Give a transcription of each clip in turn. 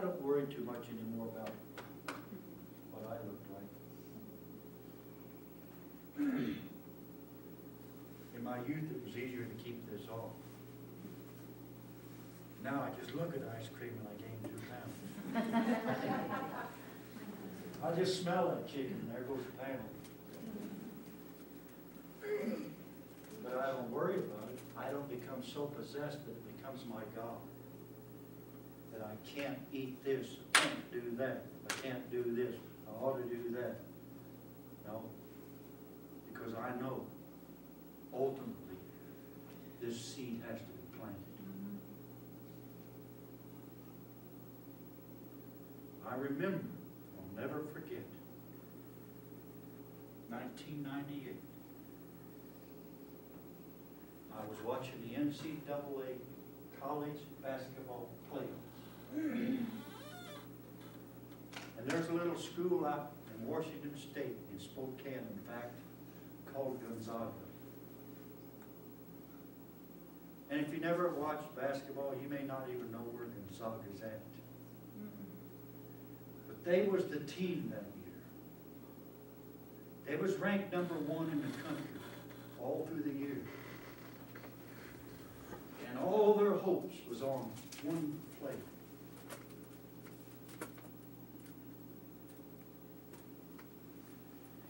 I don't worry too much anymore about what I look like. In my youth, it was easier to keep this off. Now I just look at ice cream and I gain 2 pounds. I just smell that chicken, there goes the panel. But I don't worry about it. I don't become so possessed that it becomes my God. That I can't eat this, I can't do that, I can't do this, I ought to do that. No. Because I know, ultimately, this seed has to be planted. I remember, I'll never forget, 1998. I was watching the NCAA college basketball playoffs. And there's a little school out in Washington State, in Spokane, in fact, called Gonzaga. And if you never watched basketball, you may not even know where Gonzaga's at. But they was the team that year. They was ranked #1 in the country all through the year. And all their hopes was on one play.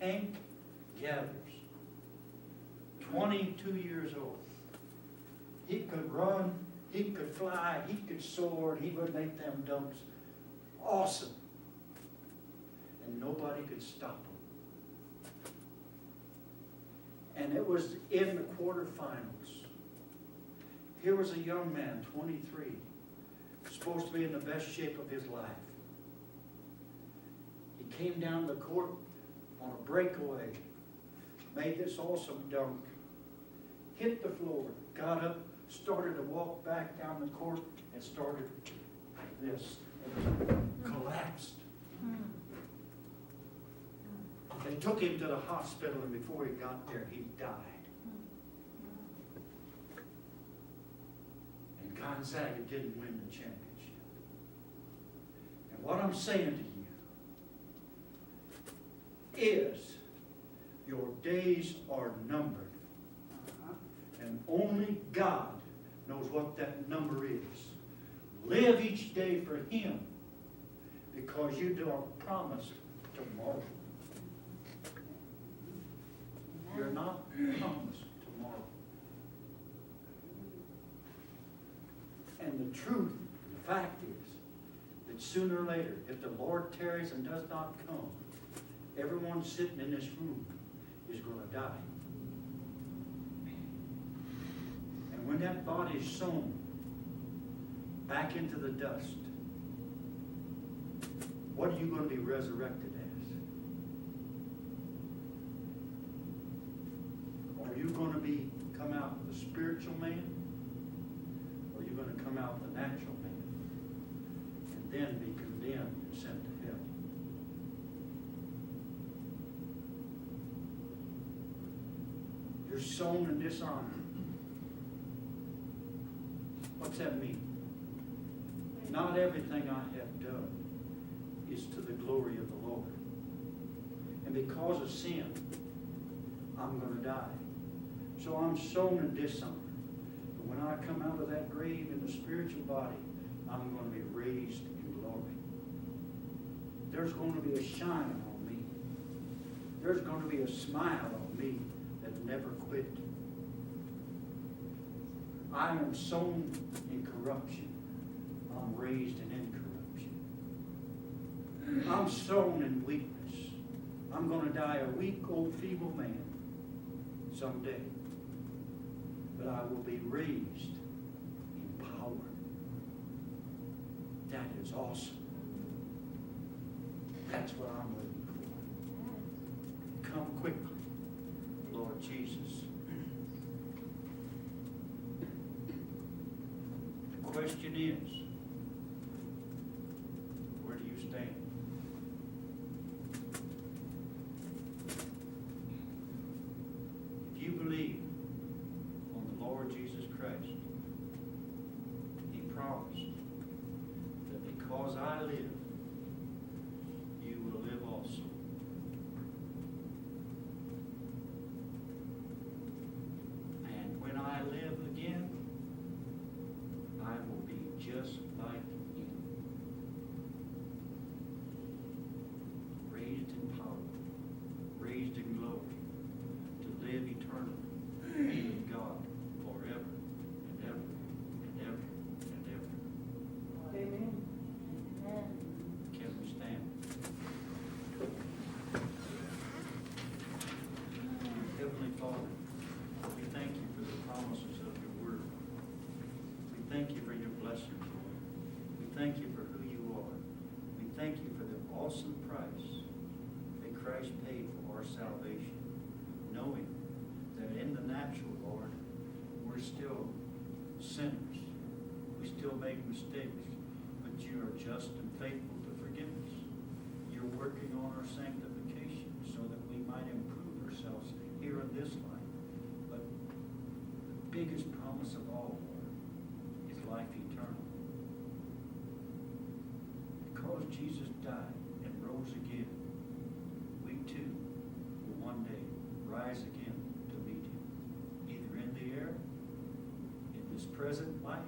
Hank Gathers, 22 years old. He could run, he could fly, he could soar, he would make them dunks. Awesome. And nobody could stop him. And it was in the quarterfinals. Here was a young man, 23, supposed to be in the best shape of his life. He came down the court on a breakaway, made this awesome dunk, hit the floor, got up, started to walk back down the court, and started like this, and collapsed. They took him to the hospital, and before he got there, he died. And Gonzaga didn't win the championship. And what I'm saying to you is, your days are numbered. And only God knows what that number is. Live each day for Him, because you are promised tomorrow. You're not promised tomorrow. And the truth, the fact is, that sooner or later, if the Lord tarries and does not come, everyone sitting in this room is going to die. And when that body is sown back into the dust, what are you going to be resurrected as? Are you going to come out the spiritual man? Or are you going to come out the natural man? And then be condemned and sent to hell? You're sown in dishonor. What's that mean? Not everything I have done is to the glory of the Lord. And because of sin, I'm going to die. So I'm sown in dishonor. But when I come out of that grave in the spiritual body, I'm going to be raised in glory. There's going to be a shine on me. There's going to be a smile on me that never quit. I am sown in corruption. I'm raised in incorruption. I'm sown in weakness. I'm going to die a weak, old, feeble man someday. But I will be raised in power. That is awesome. That's what I'm looking for. Come quickly, Lord Jesus. The question is, where do you stand? If you believe on the Lord Jesus Christ, He promised that because I Christ paid for our salvation, knowing that in the natural, Lord, we're still sinners. We still make mistakes, but you are just and faithful to forgive us. You're working on our sanctification so that we might improve ourselves here in this life. But the biggest promise of all, Lord, is life eternal. Because Jesus died and rose again, we too will one day rise again to meet him, either in the air, in this present life,